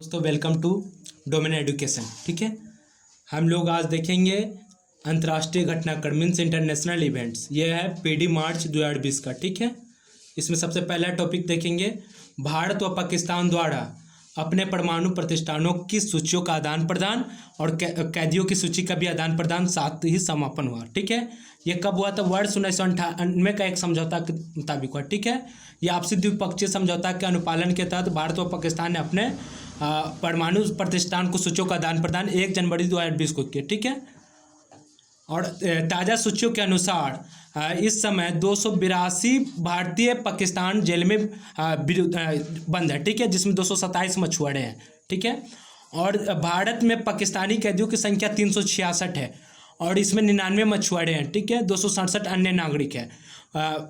दोस्तों welcome to domain education. ठीक है, हम लोग आज देखेंगे अंतर्राष्ट्रीय घटनाक्रम मीन्स इंटरनेशनल इवेंट्स। ये है पीडी मार्च 2020 का। ठीक है, इसमें सबसे पहला टॉपिक देखेंगे भारत व पाकिस्तान द्वारा अपने परमाणु प्रतिष्ठानों की सूचियों का आदान प्रदान और कैदियों की सूची का भी आदान प्रदान साथ ही समापन हुआ। ठीक है, ये कब हुआ था? वर्ष 1998 का एक समझौता के मुताबिक हुआ। ठीक है, ये आपसी द्विपक्षीय समझौता के अनुपालन के तहत भारत व पाकिस्तान ने अपने परमाणु प्रतिष्ठान को सूचियों का आदान प्रदान 1 जनवरी 2020 को किया। ठीक है, और ताज़ा सूचियों के अनुसार इस समय 282 भारतीय पाकिस्तान जेल में बंद है। ठीक है, जिसमें 227 मछुआरे हैं। ठीक है, और भारत में पाकिस्तानी कैदियों की संख्या 366 है और इसमें 99 मछुआरे हैं। ठीक है, 267 अन्य नागरिक हैं।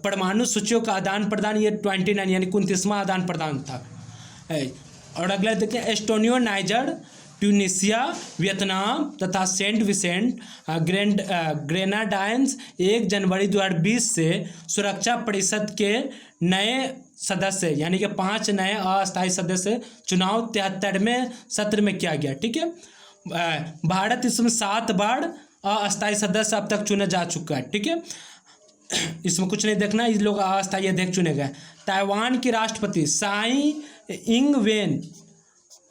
परमाणु सूचियों का आदान प्रदान ये 29 यानी 29वां आदान प्रदान था। और अगला देखते हैं एस्टोनिया, नाइजर, ट्यूनीसिया, वियतनाम तथा सेंट विसेंट ग्रेनाडाइंस 1 जनवरी 2020 से सुरक्षा परिषद के नए सदस्य यानी कि 5 नए अस्थायी सदस्य चुनाव 73वें सत्र में किया गया। ठीक है, भारत इसमें 7 बार अस्थायी सदस्य अब तक चुना जा चुका है। ठीक है, इसमें कुछ नहीं देखना, इस लोग अस्थायी अध्यक्ष चुने गए। ताइवान की राष्ट्रपति साई इंग वेन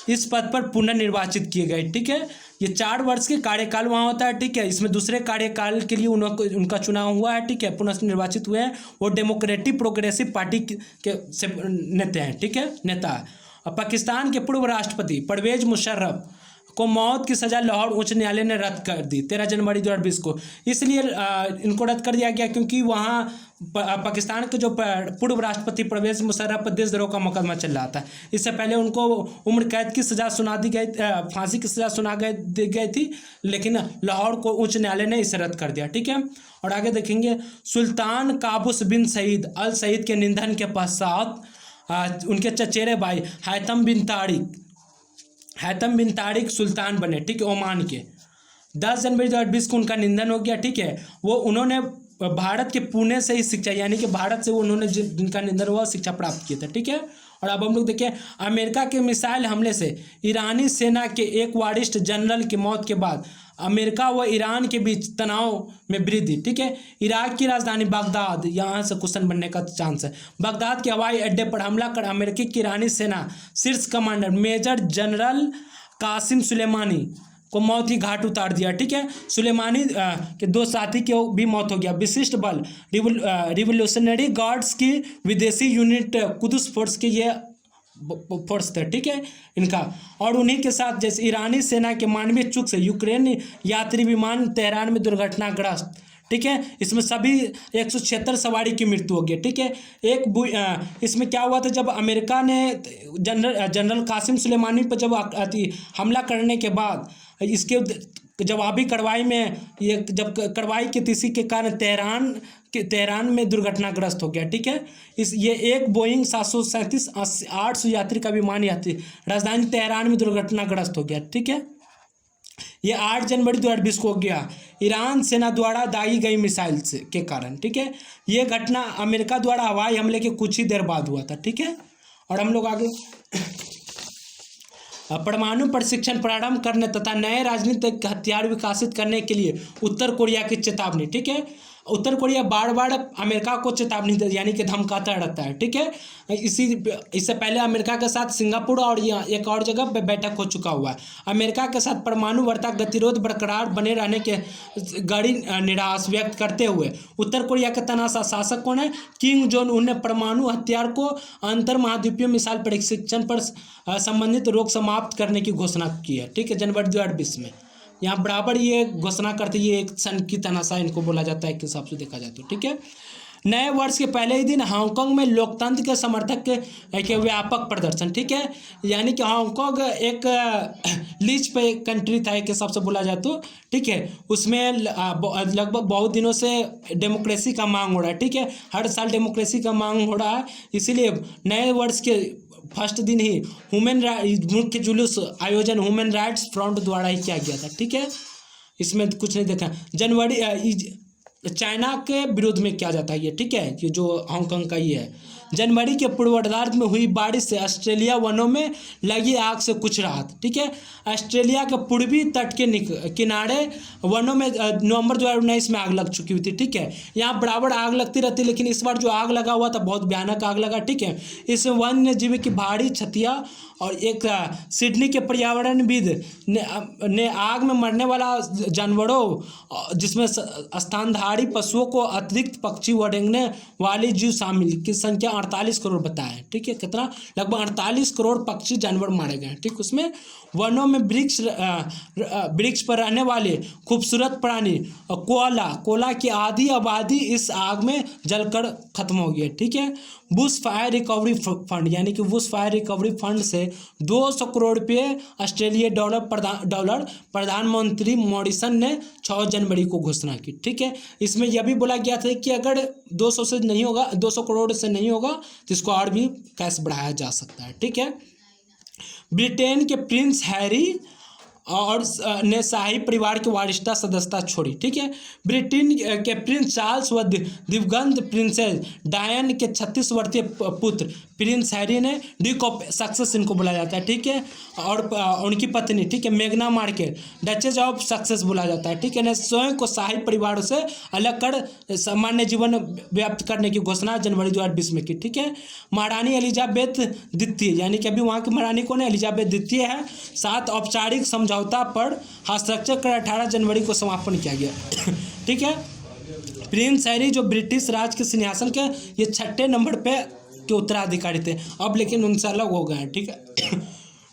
इस पद पर पुनर्निर्वाचित किए गए। ठीक है, ये 4 वर्ष के कार्यकाल वहाँ होता है। ठीक है, इसमें दूसरे कार्यकाल के लिए उनका चुनाव हुआ है। ठीक है, पुनर्निर्वाचित हुए हैं। वो डेमोक्रेटिक प्रोग्रेसिव पार्टी के से नेता हैं। ठीक है, नेता है। और पाकिस्तान के पूर्व राष्ट्रपति परवेज मुशर्रफ को मौत की सज़ा लाहौर उच्च न्यायालय ने रद्द कर दी 13 जनवरी 2020 को। इसलिए इनको रद्द कर दिया गया क्योंकि वहाँ पाकिस्तान के जो पूर्व राष्ट्रपति परवेज मुशर्रफ पर देशद्रोह का मुकदमा चल रहा था। इससे पहले उनको उम्र कैद की सज़ा सुना दी गई, फांसी की सज़ा दी गई थी, लेकिन लाहौर को उच्च न्यायालय ने इसे रद्द कर दिया। ठीक है, और आगे देखेंगे सुल्तान काबूस बिन सईद अल सईद के निधन के पश्चात उनके चचेरे भाई हैतम बिन तारिक सुल्तान बने। ठीक है, ओमान के 10 जनवरी 2020 को उनका निधन हो गया। ठीक है, उन्होंने भारत के पुणे से ही शिक्षा यानी कि भारत से उन्होंने जिनका निधन हुआ शिक्षा प्राप्त किया था। ठीक है, और अब हम लोग देखिए अमेरिका के मिसाइल हमले से ईरानी सेना के एक वरिष्ठ जनरल की मौत के बाद अमेरिका व ईरान के बीच तनाव में वृद्धि। ठीक है, इराक की राजधानी बगदाद, यहाँ से क्वेश्चन बनने का चांस है। बगदाद के हवाई अड्डे पर हमला कर अमेरिकी की ईरानी सेना शीर्ष commander major general Qasem Soleimani को मौत की घाट उतार दिया। ठीक है, सुलेमानी के 2 साथी की भी मौत हो गया। विशिष्ट बल रिवोल्यूशनरी गार्ड्स की विदेशी यूनिट कुदस फोर्स के ये फोर्स थे। ठीक है, इनका और उन्हीं के साथ जैसे ईरानी सेना के मानवीय चूक से यूक्रेन यात्री विमान तेहरान में दुर्घटनाग्रस्त। ठीक है, इसमें सभी 176 सवारी की मृत्यु हो गई। ठीक है, इसमें क्या हुआ था, जब अमेरिका ने जनरल कासिम सुलेमानी पर जब हमला करने के बाद इसके जवाबी कार्रवाई में जब कार्रवाई की तीसरी के कारण तेहरान में दुर्घटनाग्रस्त हो गया। ठीक है, ये एक बोइंग 737 800 यात्री का विमान राजधानी तेहरान में दुर्घटनाग्रस्त हो गया। ठीक है, ये 8 जनवरी 2020 को हो गया ईरान सेना द्वारा दागी गई मिसाइल से के कारण। ठीक है, ये घटना अमेरिका द्वारा हवाई हमले के कुछ ही देर बाद हुआ था। ठीक है, और हम लोग आगे परमाणु प्रशिक्षण प्रारंभ करने तथा नए राजनीतिक हथियार विकसित करने के लिए उत्तर कोरिया की चेतावनी। ठीक है, उत्तर कोरिया बार बार अमेरिका को चेतावनी यानी कि धमकाता रहता है। ठीक है, इससे पहले अमेरिका के साथ सिंगापुर और एक और जगह पे बैठक हो चुका हुआ है। अमेरिका के साथ परमाणु वार्ता गतिरोध बरकरार बने रहने के गहरी निराश व्यक्त करते हुए उत्तर कोरिया के तनाज़ा शासक कौन है? किम जोंग उन ने परमाणु हथियार को अंतर महाद्वीपीय मिसाइल परीक्षण पर संबंधित रोक समाप्त करने की घोषणा की है। ठीक है, जनवरी 2020 में यहाँ बराबर ये घोषणा करते ये एक सन की तनाशा इनको बोला जाता है एक हिसाब से देखा जाए तो। ठीक है, नए वर्ष के पहले ही दिन हांगकांग में लोकतंत्र के समर्थक के व्यापक प्रदर्शन। ठीक है, यानी कि हांगकांग एक लीज पे कंट्री था एक हिसाब से बोला जाए तो। ठीक है, उसमें लगभग बहुत दिनों से डेमोक्रेसी का मांग हो रहा है। ठीक है, हर साल डेमोक्रेसी का मांग हो रहा है, इसीलिए नए वर्ष के फर्स्ट दिन ही मुख्य जुलूस आयोजन ह्यूमन राइट्स फ्रंट द्वारा ही किया गया था। ठीक है, इसमें कुछ नहीं देखा। जनवरी चाइना के विरोध में किया जाता है ये। ठीक है, ये जो हांगकांग का ये है जनवरी के पूर्वार्ध में हुई बारिश से ऑस्ट्रेलिया वनों में लगी आग से कुछ राहत। ठीक है, ऑस्ट्रेलिया के पूर्वी तट के किनारे वनों में नवंबर 2019 में आग लग चुकी हुई थी। ठीक है, यहाँ बराबर आग लगती रहती, लेकिन इस बार जो आग लगा हुआ था बहुत भयानक आग लगा। ठीक है, इस वन्य जीव की भारी क्षतियाँ और एक सिडनी के पर्यावरणविद ने आग में मरने वाला जानवरों जिसमें स्तनधारी पशुओं को अतिरिक्त पक्षी व रेंगने वाली जीव शामिल की संख्या 48 करोड़ बताया है। ठीक है, कितना? लगभग 48 करोड़ पक्षी जानवर मारे गए हैं। ठीक, उसमें वनों में वृक्ष पर रहने वाले खूबसूरत प्राणी कोला की आधी आबादी इस आग में जलकर खत्म हो गई है। ठीक है, बुश फायर रिकवरी फंड यानी कि बुश फायर रिकवरी फंड से 200 करोड़ रुपये ऑस्ट्रेलियाई डॉलर प्रधानमंत्री मॉरिसन ने 6 जनवरी को घोषणा की। ठीक है, इसमें यह भी बोला गया था कि अगर 200 से नहीं होगा, 200 करोड़ से नहीं होगा तो इसको और भी कैश बढ़ाया जा सकता है। ठीक है, ब्रिटेन के प्रिंस हैरी और ने शाही परिवार की वारिसता सदस्यता छोड़ी। ठीक है, ब्रिटेन के प्रिंस चार्ल्स व दिवंगत प्रिंसेस डायन के 36 वर्षीय पुत्र प्रिंस हैरी ने ड्यूक ऑफ सक्सेस इनको बोला जाता है। ठीक है, और उनकी पत्नी, ठीक है, मेगना मार्कल डचेस ऑफ सक्सेस बोला जाता है। ठीक है, ने स्वयं को शाही परिवार से अलग कर सामान्य जीवन व्याप्त करने की घोषणा जनवरी 2020 में की। ठीक है, महारानी एलिजाबेथ द्वितीय यानी कि अभी वहाँ की महारानी कौन है? एलिजाबेथ द्वितीय है। 7 औपचारिक समझौता पर हस्ताक्षर कर 18 जनवरी को समापन किया गया। ठीक है, प्रिंस हैरी जो ब्रिटिश राज के सिंहासन के ये 6ठे नंबर पे के उत्तराधिकारी थे, अब लेकिन उनसे अलग हो गए हैं। ठीक है,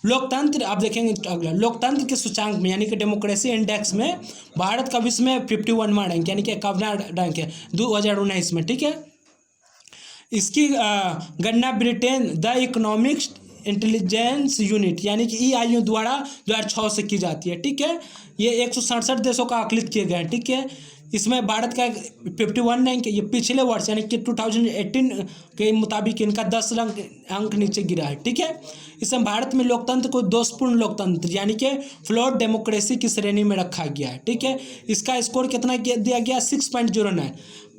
लोकतंत्र आप देखेंगे अगला, लोकतंत्र के सूचांक में यानी कि डेमोक्रेसी इंडेक्स में भारत का विश्व में 51वां रैंक यानी कि 51वां रैंक है 2019 में। ठीक है, इसकी गणना Britain the economics intelligence unit यानी कि EIU द्वारा 2006 से की जाती है। ठीक है, ये 167 देशों का आकलित किए गए हैं। ठीक है, इसमें भारत का 51 रैंक, ये पिछले वर्ष यानी कि 2018 के मुताबिक इनका 10 अंक नीचे गिरा है। ठीक है, इसमें भारत में लोकतंत्र को दोषपूर्ण लोकतंत्र यानी कि फ्लॉड डेमोक्रेसी की श्रेणी में रखा गया है। ठीक है, इसका स्कोर कितना दिया गया? 6.09।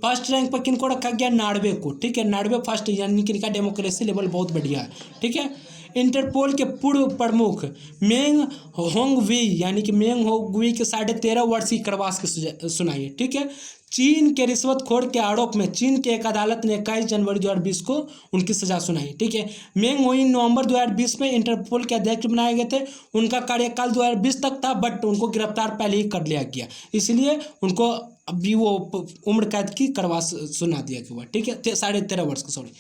फर्स्ट रैंक पर किनको रखा गया? नॉर्वे को। ठीक है, नॉर्वे फर्स्ट यानी कि इनका डेमोक्रेसी लेवल बहुत बढ़िया है। ठीक है, इंटरपोल के पूर्व प्रमुख मेंग होंगवी यानी कि मेंग होंगवी के 13.5 वर्ष की कारावास की सुनाई है। ठीक है, चीन के रिश्वतखोर के आरोप में चीन की एक अदालत ने 21 जनवरी 2020 को उनकी सजा सुनाई। ठीक है, मेंग होंग नवंबर 2020 में इंटरपोल के अध्यक्ष बनाए गए थे। उनका कार्यकाल 2020 तक था, बट उनको गिरफ्तार पहले ही कर लिया गया, इसलिए उनको अभी वो उम्र कैद की कारावास सुना दिया गया। ठीक है, 13.5 वर्ष का, सॉरी।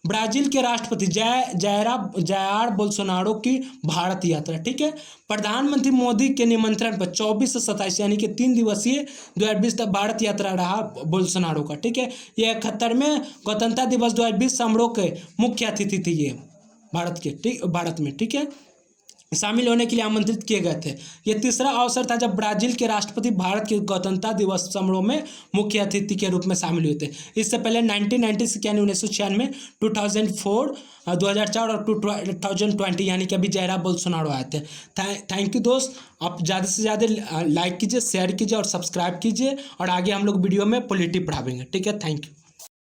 ब्राजील के राष्ट्रपति जायर बोल्सोनारो की भारत यात्रा। ठीक है, प्रधानमंत्री मोदी के निमंत्रण पर 24 से 27 यानी कि 3 दिवसीय 2020 तक भारत यात्रा रहा बोल्सोनारो का। ठीक है, ये 71वें गणतंत्र दिवस 2020 समारोह के मुख्य अतिथि थे ये भारत में। ठीक है, शामिल होने के लिए आमंत्रित किए गए थे। यह तीसरा अवसर था जब ब्राजील के राष्ट्रपति भारत के गणतंत्र दिवस समारोह में मुख्य अतिथि के रूप में शामिल हुए थे। इससे पहले 1996 यानी 1996, 2004, 2004 और 2020 यानी कि अभी जायर बोल्सोनारो आए थे। थैंक यू दोस्त, आप ज़्यादा से ज़्यादा लाइक कीजिए, शेयर कीजिए और सब्सक्राइब कीजिए, और आगे हम लोग वीडियो में पॉलिटी पढ़ाएंगे। ठीक है, थैंक यू।